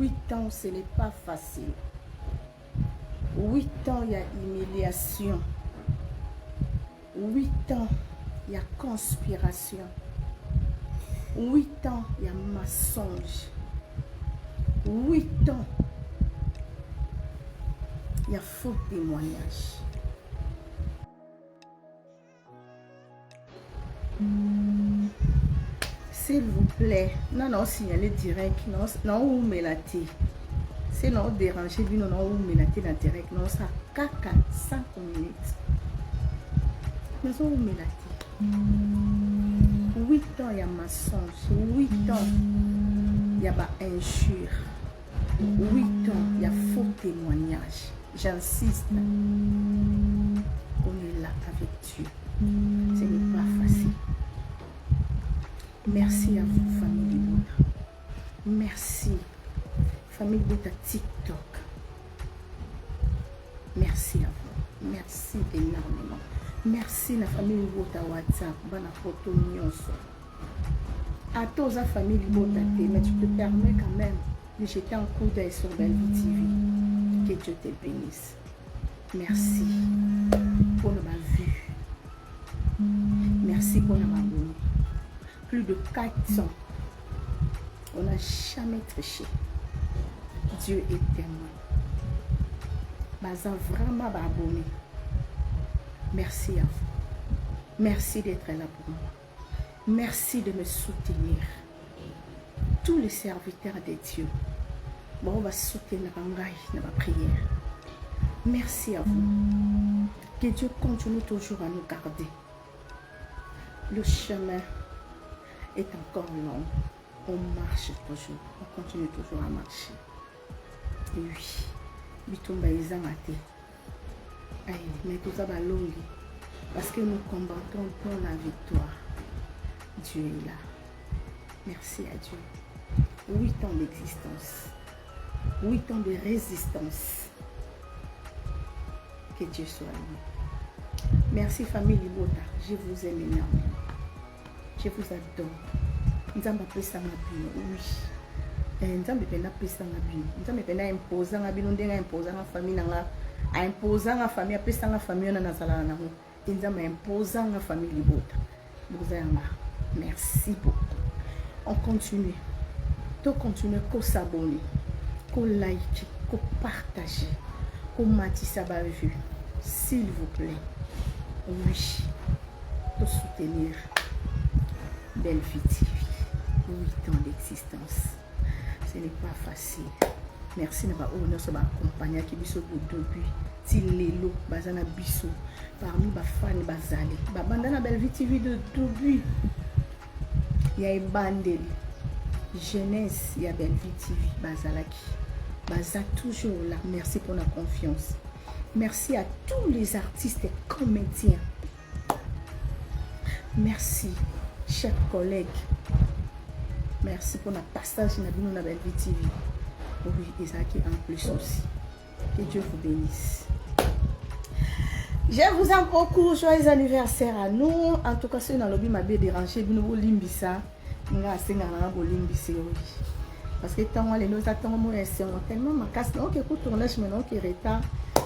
8 ans, ce n'est pas facile. 8 ans, il y a humiliation. 8 ans, il y a conspiration. 8 ans, il y a mensonge. 8 ans, il y a faux témoignage. S'il vous plaît, non, signalez direct, non, ou mélaté. C'est non déranger, non, ou mélaté dans direct, non, ça, caca, 5 minutes. Nous avons mélaté. 8 ans, il y a mensonge. 8 ans, il y a injure. 8 ans, il y a faux témoignage. J'insiste. On est là avec Dieu. Ce n'est pas facile. Merci à vous, famille Bouddha. Merci, famille Bouddha TikTok. Merci à vous. Merci énormément. Merci la famille Bouddha WhatsApp. Bonne photo nyonso. À tous la famille Bouddha, mais tu te permets quand même de jeter un coup d'œil sur Belle-Vie TV. Que Dieu te bénisse. Merci pour ma vue. Merci pour ma bonne. Plus de 400. On n'a jamais triché. Dieu est témoin. Baza vraiment abonné. Merci à vous. Merci d'être là pour moi. Merci de me soutenir. Tous les serviteurs de Dieu. Bon, on va soutenir ma prière. Merci à vous. Que Dieu continue toujours à nous garder. Le chemin est encore long. On marche toujours. On continue toujours à marcher. Et oui, bitumba izangate. Mais tout ça va longue. Parce que nous combattons pour la victoire. Dieu est là. Merci à Dieu. 8 ans d'existence. 8 ans de résistance. Que Dieu soit loué. Merci famille Libota. Je vous aime énormément. Je vous adore. Nzamba pesa ngabino. Oui. Nzamba pena pesa ngabino. Nzamba pena imposa ngabino ndenga imposa nga famille nanga. A imposa nga famille pesa nga famille na nazala na ngo. Nzamba imposa nga famille Libota. Merci beaucoup. On continue. To continue ko s'abonner, ko liker, ko partager, ko matissa ba vue. S'il vous plaît. Oui. To soutenir Belle-Vie TV. 8 ans d'existence. Ce n'est pas facile. Merci de nous accompagner qui biso depuis Tilelo bazana biso parmi ba fan bazali. Ba bandana Belle-Vie TV de début. Il y a une bandeli. Jeunesse, il y a Belle-Vie TV bazalaki. Baza toujours là. Merci pour la confiance. Merci à tous les artistes et comédiens. Merci, chers collègues. Merci pour le passage de la Belle-Vie TV. Oui, Isaac en plus aussi. Que Dieu vous bénisse. Je vous aime beaucoup. Joyeux anniversaire à nous. En tout cas, si dans le lobby m'a bien dérangé, nous avons limbisa. Nous avons limbisa. Parce que tant les nous attendons tellement ma casse. Donc, écoute, tournage maintenant qui est retard.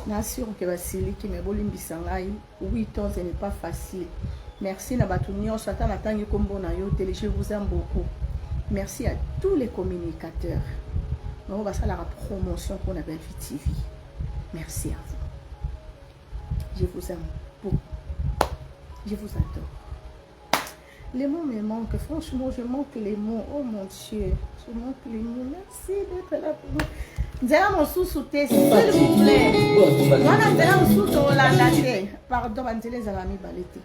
Bien sûr que Vassili qui m'a bolé limbisa. 8 ans, ce n'est pas facile. Merci Nabatuni. On s'attend à tant que combo na yo télé. Je vous aime beaucoup. Merci à tous les communicateurs. On va faire la promotion pour la Belle-Vie TV. Merci à vous. Je vous aime beaucoup. Je vous adore. Les mots me manquent. Franchement, je manque les mots. Oh mon Dieu. Je manque les mots. Merci d'être là pour nous. Nous allons mon sous-souter, s'il vous plaît. Nous allons mon sous-souter. Pardon, nous allons les amis balayer.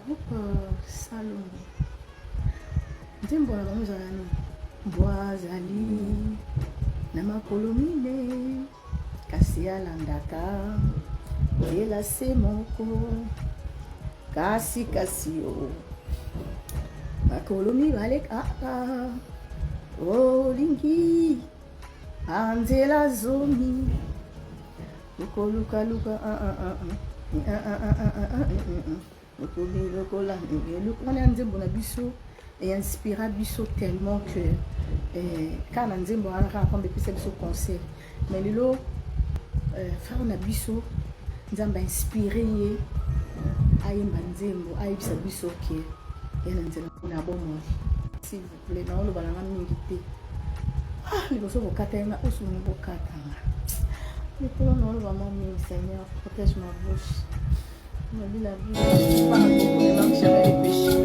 Groupe Salon. Ndimbo na bamuza nani Boazali na makolomine kasi alandaka ela semoko kasi o makolomi baleka olingi anzela zomi luka on a nzembo na biso et inspira biso tellement que quand on dit bon alors comme depuis c'est biso conseil mais lelo frère na biso nzamba inspiré ye ayemba nzembo ayebisa biso ke ena nzela na bomoi s'il vous plaît na olo balanga mingi te liboso bokata yenga osu ni bokata likolo na olo bama mingi Seigneur protège ma bouche me dit la vie pas beaucoup de langues jamais les péchés.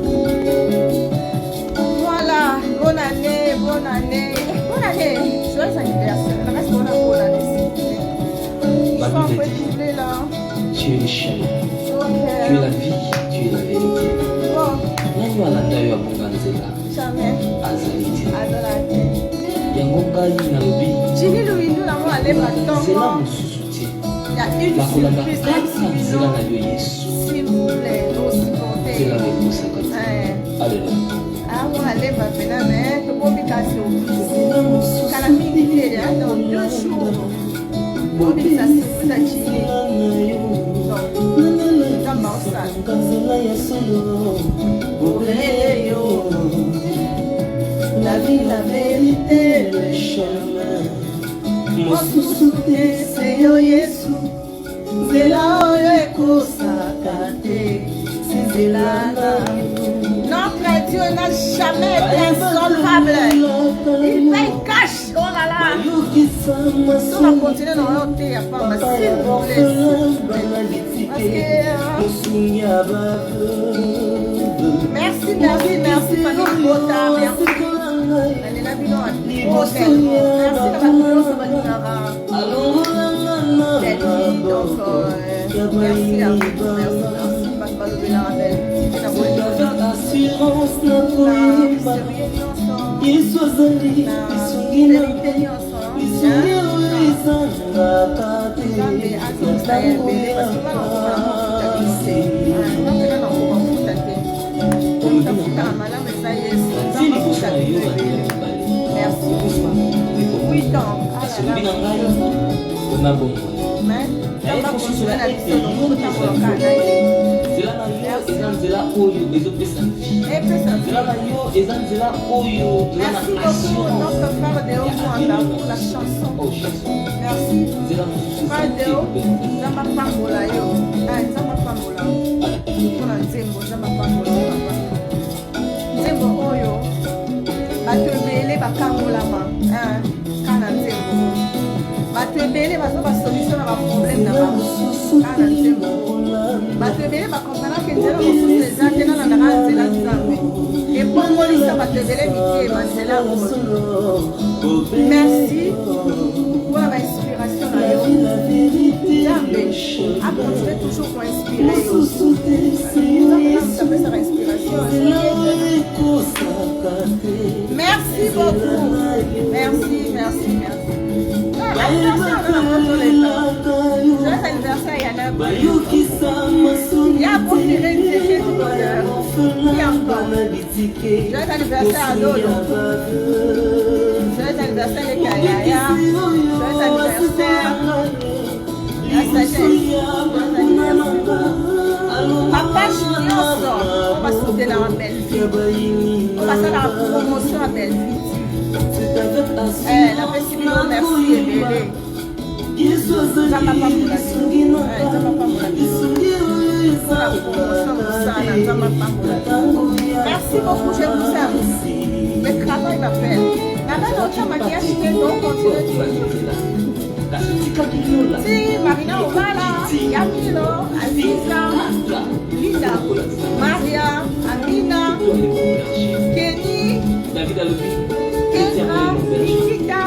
Voilà, bonne année, bonne année, bonne année, joyeux anniversaire, la reste bonne année s'il vous plaît. Je suis en là. Tu es le chemin, tu es la vie, tu es la vérité. Nani walanda yo abonga nzela? Jamais. Azalite. Azalite. Yango ngai na lobi. Jini luindu na mo ale batongo. Nzela mosusu te. Ya une surprise kaka nzela na yo Yesu. S'il vous plaît, supportez. Nzela bekosaka te. Alléluia. Awa ale bapena mais tokomi kasi o. Kala mingi te dans 2 jours. Bobi sa surprise a Jini. La vie, la vérité, le chemin. Mosusu te seyo Yesu. Zela oyo ekosaka te. Zela na notre Dieu n'a jamais été insolvable. Il paye cash. Oh là là. On va continuer dans l'autre thé. S'il vous plaît. Merci, merci, merci. Merci. Assurance na koyeba Yesu azali bisungi na bisungi oyo ezangaka te ntango ya pasi nti liboso na yo asobi na ngai mpona bongo nzela na yo eza nzela oyo ezopesa vie nzela na yo eza nzela oyo eza na nzela mosusu nzembo oyo bato ebele bakangolama kana nzembo bato ebele bazwa basolution na baproblème na bango kana nzembo bato ebele bakompanake nzela mosusu eza te nanandaka nzela nzambe ebongolisa bato ebele mitema nzela oyo merci mpona bainspiration na yo nzambe akontinue toujours koinspire yo apesaka inspiration. Merci beaucoup. Merci, merci, merci. Joyeux anniversaire, Yana. Il y a pour tirer une séchée du bonheur. Qui encore? Joyeux anniversaire à Dodo. Joyeux anniversaire les Kayaya. Joyeux anniversaire la sagesse. Joyeux anniversaire. Papa Chignoso, on va sauter dans la belle vie. On va faire la promotion à belle vie. La festival, merci et bébé. Ça m'a pas pour la vie. Ça m'a pas pour la vie. La promotion pour ça, ça m'a pas pour la vie. Merci beaucoup, je vous aime. Le travail m'appelle. Maintenant, notre maquillage, donc continue. Si, Marina Obala, Yamilo, Aziza, Linda, Maria, Amina, Kenny, Kendra, Nikita,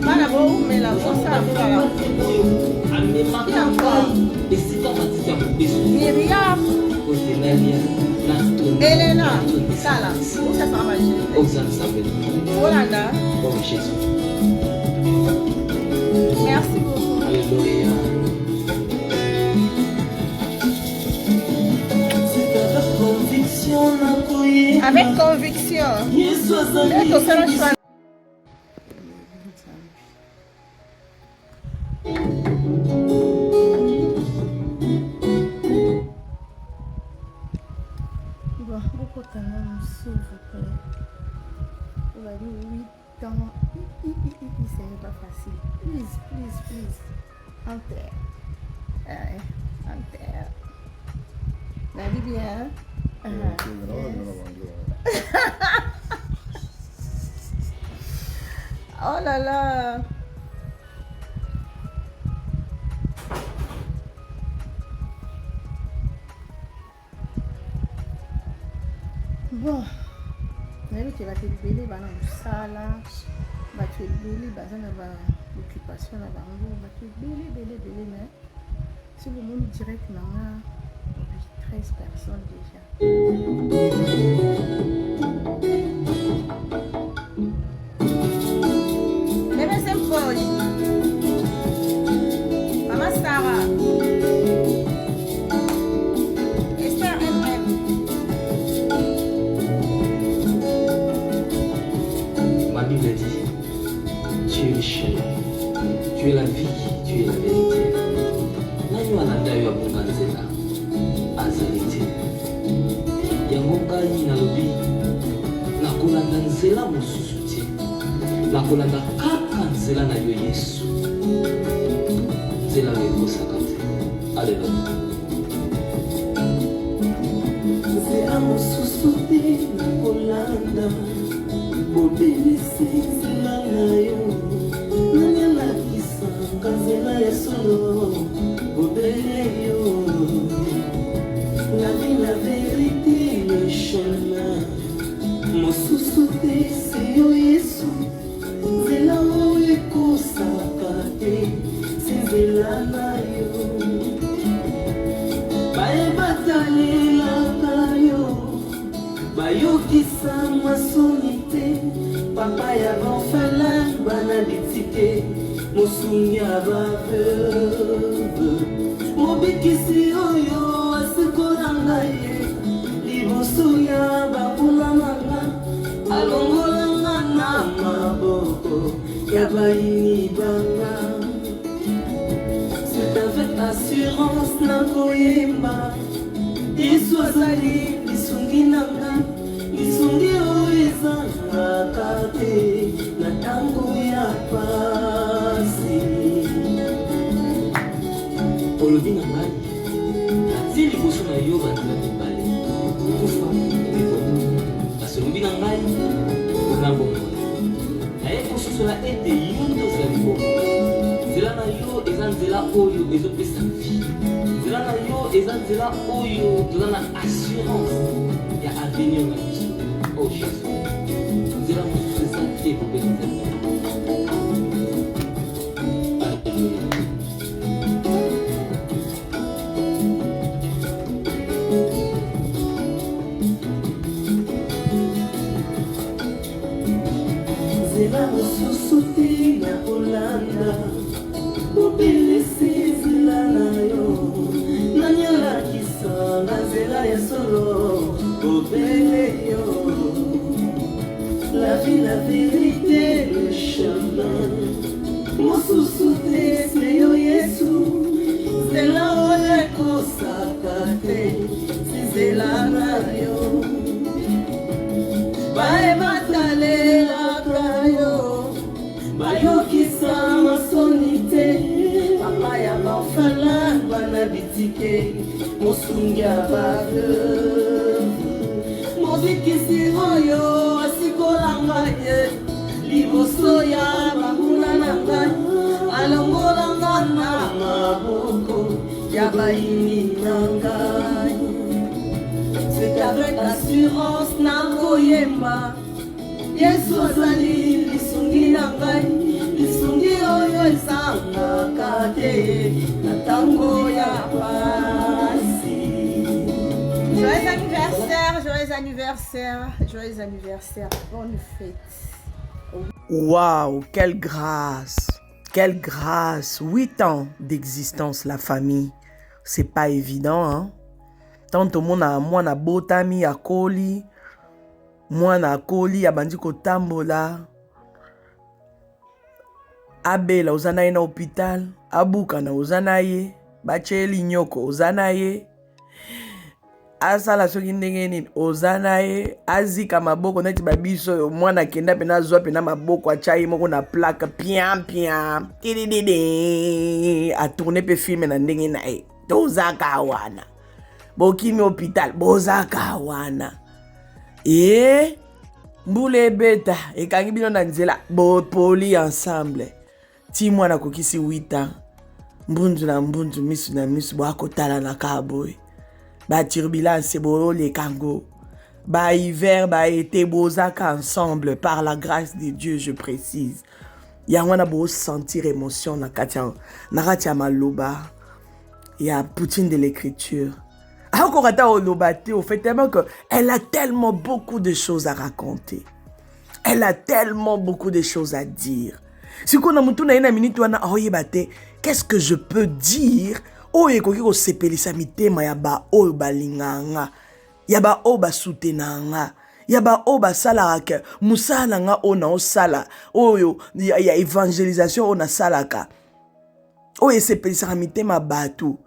Malabo, mais la voix ça Myriam, Elena, Sala, où ça sera magique? Olanda. Merci beaucoup. Alléluia. Avec conviction. 8 ans. Ce n'est pas facile. Please. Enterre. Enterre. La vie bien. Oh là là. Bon, tu vas te libérer, dans ça là, tu es libéré, dans l'occupation là, tu es libéré, mais si le monde direct, il y a 13 personnes déjà. Bébé, c'est poche. Maman Sarah. Esther MM. Ma Bible dit, tu es le chemin, tu es la vie, tu es la vérité. Nani wananda yo abunga nzela azali te. Yango ngai nalobi nakolanda nzela mosusu te. Nakolanda kaka nzela na yo Yesu. Nzela oyo ekosaka te. Alleluya. Nzela mosusu te nakolanda. Obelisi nzela na yo. Nani alakisanga nzela ya solo. Obele yo. La vie, la vérité, le chemin. Mosusu te c'est yo Yesu. Nzela oyo ekosaka te. C'est nzela na yo. Bayebatalelaka yo. Bayokisa masoni te. Papa ya banfala bana bitike. Mosungi ya baveuve. Mobikisi oyo asikola ngai. Liboso ya bakula nanga. Alongola nga na maboko ya bayini banga. C'est avec assurance na koyemba. Yesu azali lisungi nanga. Lisungi oyo ezalaka te na ntango ya pasi. Olobi na ngai natie liboso na yo bandela mibale kufa ekoto. Kasi olobi na ngai mpona bomoi naye kososola ete yo nde ozali bongo. Nzela na yo eza nzela oyo ezopesa vie. Nzela na yo eza nzela oyo toza na assurance ya avenir na biso. Oh Jésus, nzela mosusu eza te kopesa nzela. Alleluya. Nzela mosusu te na kolanda. Obelisi nzela na yo. Nani alakisanga nzela ya solo. Obele yo. La vie, la vérité, le chemin. Mosusu te c'est yo Yesu. Nzela oyo ekosaka te. Nzela na yo. Bayebatalelaka yo. Bayokisa masoni te. Papa ya banfala bana bitike. Mosungi ya baveuve. Mobikisi oyo asikola ngai. Liboso ya bakula na ngai. Alongola nga na maboko ya bayini na ngai. C'est avec assurance na koyemba. Yesu azali lisungi na ngai. Lisungi oyo ezangaka te na ntango ya pasi. Joyeux anniversaire, joyeux anniversaire, joyeux anniversaire, bonne fête. Waouh, quelle grâce! Quelle grâce! 8 ans d'existence, la famille. C'est pas évident, hein? Tant au monde a moi na botami a koli, moi na koli a bandi ko tambola. Abela ozanaye na hôpital, abuka na ozanaye, bacheli nyoko ozanaye. asala soki ndenge nini oza na ye azika maboko neti babiso oyo mwana akenda mpe nazwa mpe na maboko atya ye moko na plaka pian tidididi atourne mpe filme na ndenge na ye tozaka wana bokimi hôpital bozaka wana mbula ebeta ekangi bino na nzela bopoli ensemble ti mwana kokisi 8 ans mbunzu na mbunzu misu na misu boakotala na kaka boye baturbulence bolekango hiver été bozaka ensemble par la grâce de Dieu je précise yango wana bosentir émotion na kati ya maloba ya poutine de l'écriture akorata oloba te au fait tellement que elle a tellement beaucoup de choses à raconter, elle a tellement beaucoup de choses à dire. Si on a mutu na ina minute wana oyeba te qu'est-ce que je peux dire oyo ekoki kosepelisa mitema ya baoyo balinganga ya baoyo basutenanga ya baoyo basalaka mosala na nga oyo naosala oyo ya évangélisation oyo nasalaka oyo esepelisaka mitema bato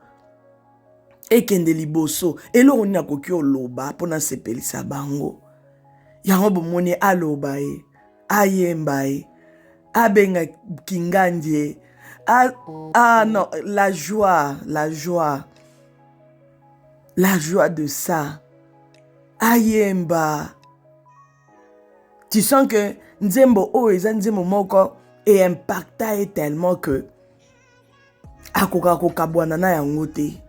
ekende liboso eloko nini akoki oloba mpona sepelisa bango yango bomoni aloba ye ayemba ye abenga kingandi ye non, la joie de ça. Ayemba. Tu sens que Nzembo eza Nzembo moko et impacta tellement que akoka kokabwana na yango te.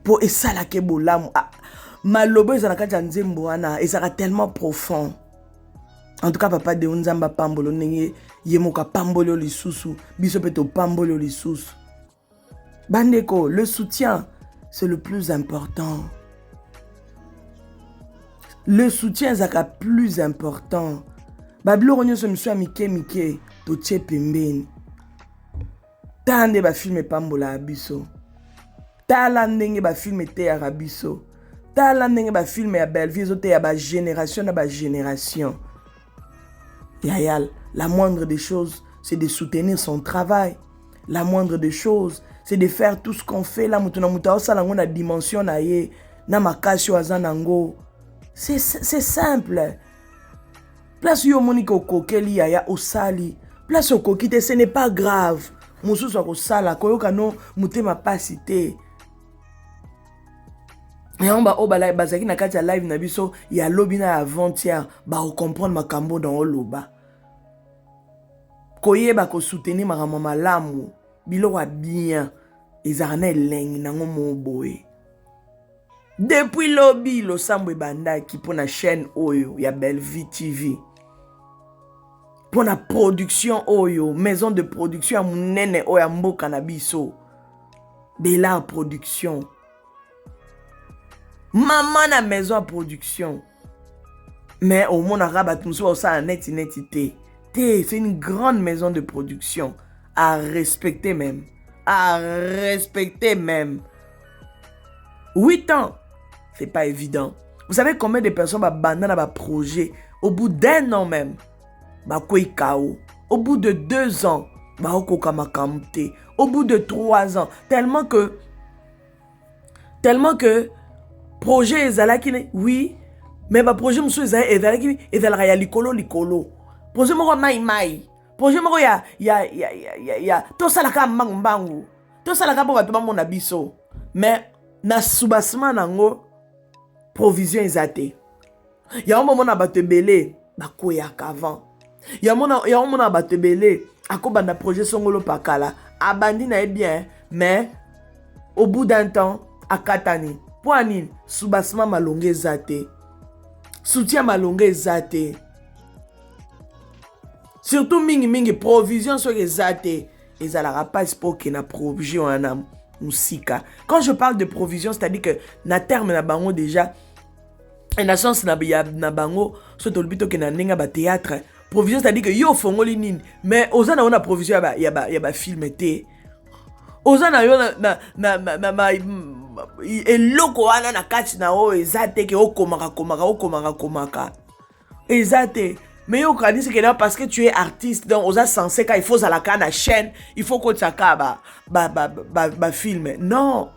Po esala ke bolamu. Malobo eza na kati ya Nzembo wana ezaka tellement profond. En tout cas, papa de Nzamba pambolo nenge yemoka pambolo lisusu biso peto pambolo lisusu. Bandeko, le soutien c'est le plus important. Le soutien est plus important. Bablo ronyo so miswa mike to tche pembeni. Tande ba filme pambola abiso. Tala ndenge ba filme te ya rabiso. Tala ndenge ba filme ya Belleville zo te ya ba génération na ba génération. Yayal, la moindre des choses, c'est de soutenir son travail. La moindre des choses, c'est de faire tout ce qu'on fait. La mutuna muta osala ngo na dimension na ye, na makasi azanango. C'est simple. Place yo moni ko kokeli yaya osali. Place yo kokite, ce n'est pas grave. Mususu akosala koyoka no mutema pasi te. Et on va au balai bazaki na kati ya live na biso ya lobi na avant-hier ba comprendre makambo dans oloba. Koyeba ko soutenir makambo malamu bilo wa bien ezarna elengi nango moboye. Depuis lobi lo sambwe bandaki pour na chaîne oyo ya Belleville TV. Pour na production oyo, maison de production munene oya mboka na biso. Bela production. Maman na maison à production. Mais au monde arabe, tout ça net. C'est une grande maison de production. À respecter même. 8 ans. C'est pas évident. Vous savez combien de personnes abandonnent un projet au bout d'1 an même. Au bout de 2 ans. Au bout de 3 ans. Tellement que projet ezalaki oui mais ba projet musu ezalaki ya likolo projet moko mai projet moko ya to salaka mbangu to salaka po bato bamona biso mais na soubassement nango provision ezate ya mona bato belé bakoya avant ya mona bato belé akobanda projet songolo pakala abandi na bien mais au bout d'un temps akatani. Poanine, soubassement malongé zate. Soutien malongé zate. Surtout mingi provision sur les zate. Et ça la pas pour qu'il y ait une provision en musika. Quand je parle de provision, c'est-à-dire que na terme na bango déjà et na sens na bango so to lbito ke na nenga ba théâtre. Provision c'est-à-dire que yo fongoli nini mais ozana on a provision ya ba film té. Ozana yo na eloko wana na kati na o ezate ke okomaka ezate mais yo kanisi ke parce que tu es artiste donc oza censé quand il faut la na chaîne il faut que tu saka ba film non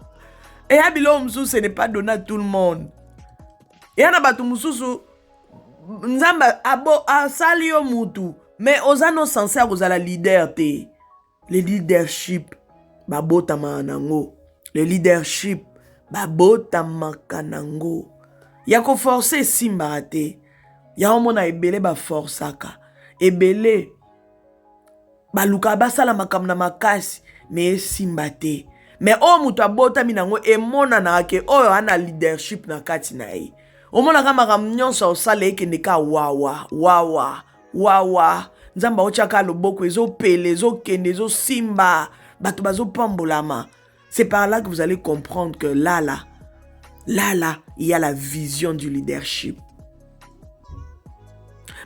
Et ya bilo mususu, ce n'est pas donné à tout le monde. Et ya na batu mususu, nzamba asali yo mutu. Mais ozano censé kozala leader te. Le leadership, babotama nango. Le leadership, babotama kanango. Ya ko forcer simba te. Ya omona ebele ba forçaka. Ebele baluka basala makamna makasi mais simba te. Mais o mutu abotami nango emona na ke oyo ana leadership na kati na ye. Omona kama kamnyonso osala ekende ka wawa. Nzamba ochaka loboko ezopele ezokende ezosimba bato bazopambolama. C'est par là que vous allez comprendre que là, il y a la vision du leadership.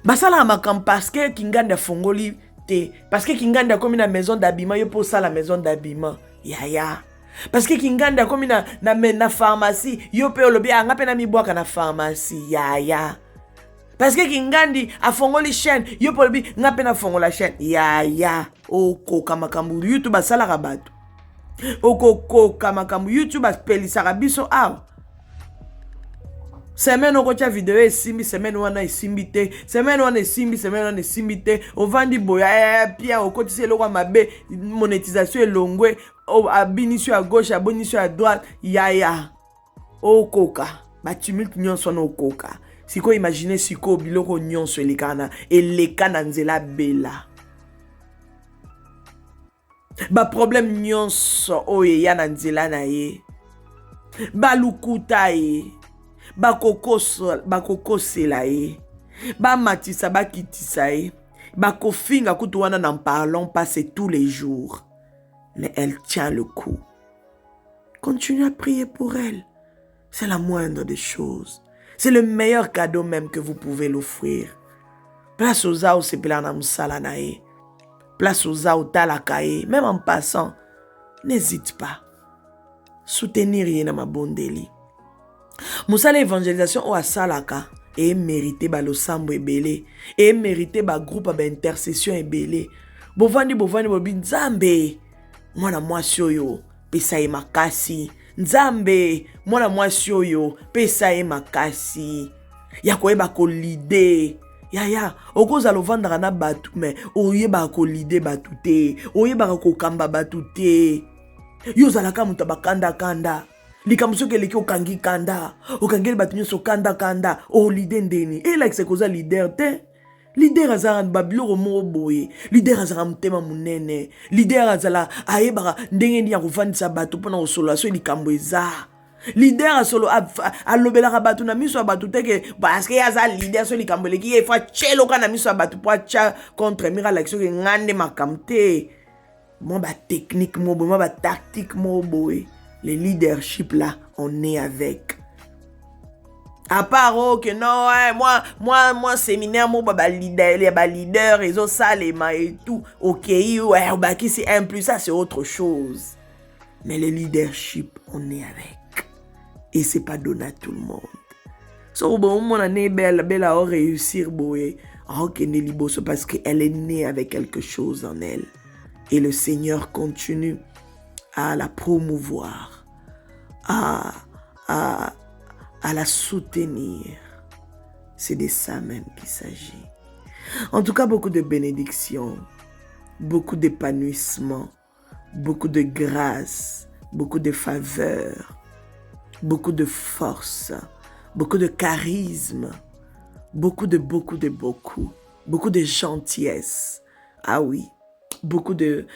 Basala makam parce que Kinganda fongoli te. Parce que Kinganda comme na maison d'habillement, yo pour ça la maison d'habillement. Ya. Parce que Kinganda comme na pharmacie, yo pe olobi anga pe na mibwaka na pharmacie. Ya. Parce que Kingandi a fongoli chaîne, yo pe olobi nga pe na fongola chaîne. Ya. Oko kamakambu YouTube basala rabatu. Oko kamakambu YouTube apelisaka biso awa. Semaine okocha video esimbi, semaine wana esimbi te, semaine wana esimbi te, ovandi boya pia okotisi eloko mabe, monétisation elongwe, abinisu à gauche, abonisu à droite, ya. Okoka, ba tumulte nyonso wana okoka. Siko imagine siko biloko nyonso elekana nzela bela. Ba problème nyonso oye ya na nzela na ye. Ba lukuta ye. Bakokosela ye. Ba matisa bakitisa ye. Bakofinga kutu wana n'en parlons pas, c'est tous les jours. Mais elle tient le coup. Continue à prier pour elle. C'est la moindre des choses. C'est le meilleur cadeau même que vous pouvez l'offrir. Place aux ao sepelana musala na ye. Place aux ao talakaye. Même en passant, n'hésite pas. Soutenir yena mabondeli. Moussala évangélisation ou asalaka et mérité ba lo sambo ebele et mérité ba groupe ba intercession ebele. Bovandi bobi nzambe mwana mwasi oyo pesa ye makasi. Nzambe mwana mwasi oyo pesa ye makasi. Ya koyeba ko lide. Ya okoza lo vandaka na batu mais oyeba ko lide batu te. Oyeba ko kamba batu te. Yo zalaka muta bakanda. Likamuso keleki okangi kanda. Okangeli batu nyonso kanda. O lide ndeni. E like se koza leader te. Leader azara babiloko moko boye. Leader azara mutema munene. Leader azala ayebaka ndenge ndi ya kovandisa bato mpona kosolola so likambo eza. Leader asolo alobelaka bato na miso ya bato teke parce que aza leader so likambo eleki ye fa cheloka na miso ya bato po atia contre mira like so ke ngande makambo te. Moi ba technique mo boye, moi ba tactique mo boye. Le leadership là, on est avec. À part que non, moi séminaire, moi leader, ils ont ça les mains et tout. Ok, ouais, bah qui c'est un plus ça c'est autre chose. Mais le leadership, on est avec. Et c'est pas donné à tout le monde. So bon, mon année belle à réussir boy. Ok, Nelly Bosso parce qu'elle est née avec quelque chose en elle. Et le Seigneur continue à la promouvoir, à la soutenir. C'est de ça même qu'il s'agit. En tout cas, beaucoup de bénédictions, beaucoup d'épanouissement, beaucoup de grâce, beaucoup de faveur, beaucoup de force, beaucoup de charisme, beaucoup de gentillesse. Ah oui. Beaucoup de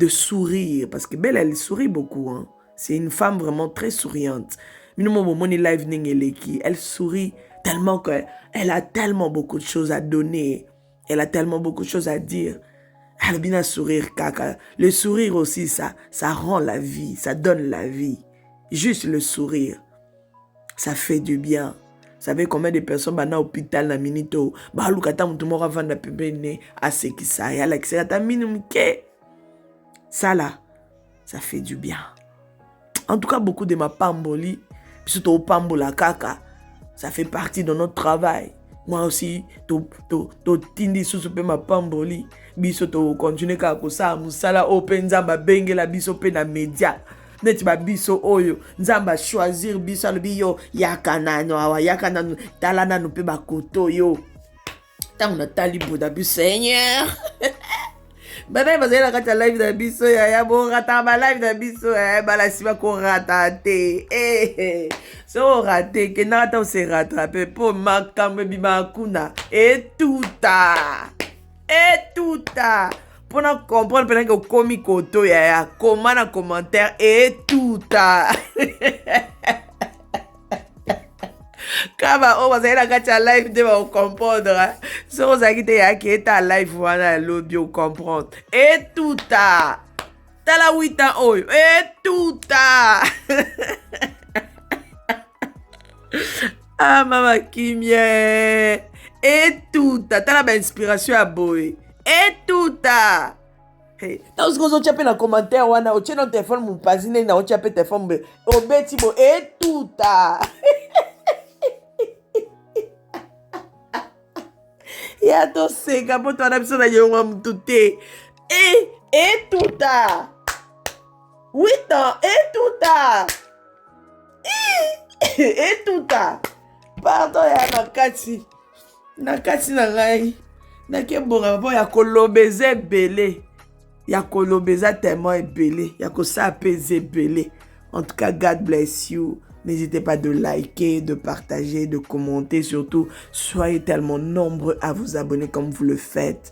sourire. Parce que Belle, elle sourit beaucoup. Hein. C'est une femme vraiment très souriante. Elle sourit tellement qu'elle a tellement beaucoup de choses à donner. Elle a tellement beaucoup de choses à dire. Elle a bien à sourire, caca. Le sourire aussi, ça rend la vie. Ça donne la vie. Juste le sourire. Ça fait du bien. Vous savez combien de personnes dans l'hôpital na minito ba lukata mutu moko vanda pembeni asekisa ya la kisata minimum ke ça là ça fait du bien. En tout cas beaucoup de ma pamboli surtout pambola kaka ça fait partie de notre travail. Moi aussi to tindi susu pe ma pamboli biso to continuer ka ko sa musala openza ba bengela biso pe na media neti ba biso oyo nzamba choisir biso alobi yo yaka nano awa yaka nano tala nano pe ba koto yo tango na tali boda bi Seigneur bana bazela kata live na biso ya bo rata ba live na biso bala siba ko rata te so rate ke na ta se rattraper pour makambe bima kuna et tuta pour na comprendre pendant que komi koto ya comment na commentaire et tuta kama o bazela kata live de ba comprendre so ozaki te ya ki eta live wana l'audio comprendre et tuta tala 8 ans oyo et tuta ah mama kimie et tuta tala ba inspiration ya boy et tuta hey ta usko chape na commentaire wana o chena téléphone mu pasine na o chape téléphone o beti bo et tuta ya to seka po to na biso na yonga mtu te et tuta 8 ans et tuta et tuta pardon ya nakati na ngai nakebonga po ya kolobeza ebele ya kolobeza tellement ebele ya kosala peze ebele. En tout cas, God bless you. N'hésitez pas de liker, de partager, de commenter. Surtout, soyez tellement nombreux à vous abonner comme vous le faites.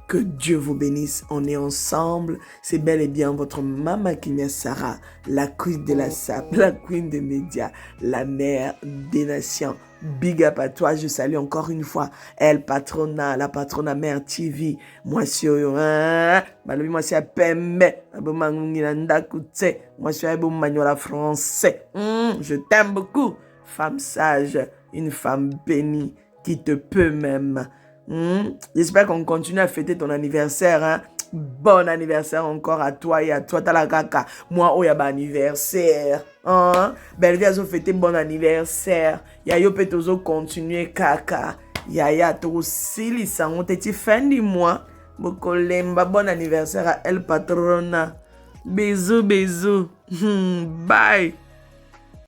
Que Dieu vous bénisse. On est ensemble. C'est bel et bien votre Mama Kimia Sarah, la queen de la SAP, la queen des médias, la mère des nations. Big up à toi. Je salue encore une fois Elle Patrona, la Patrona Mère TV. Moi, c'est moi, c'est Pembe. Moi, c'est Magnola français. Je t'aime beaucoup. Femme sage, une femme bénie qui te peut même. J'espère qu'on continue à fêter ton anniversaire. Hein? Bon anniversaire encore à toi et à toi. T'as la caca. Moi, oh, y'a bon anniversaire. Hein? Belle a fêté bon anniversaire. Yayo peut continuer caca. Yaya, to sili sango te fin du mois. Bokolemba, bon anniversaire à El Patrona. Bisous, bisous. Bye.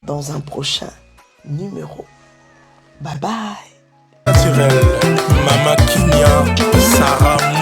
Dans un prochain numéro. Bye bye. Naturel, Mama Kimia Sarah.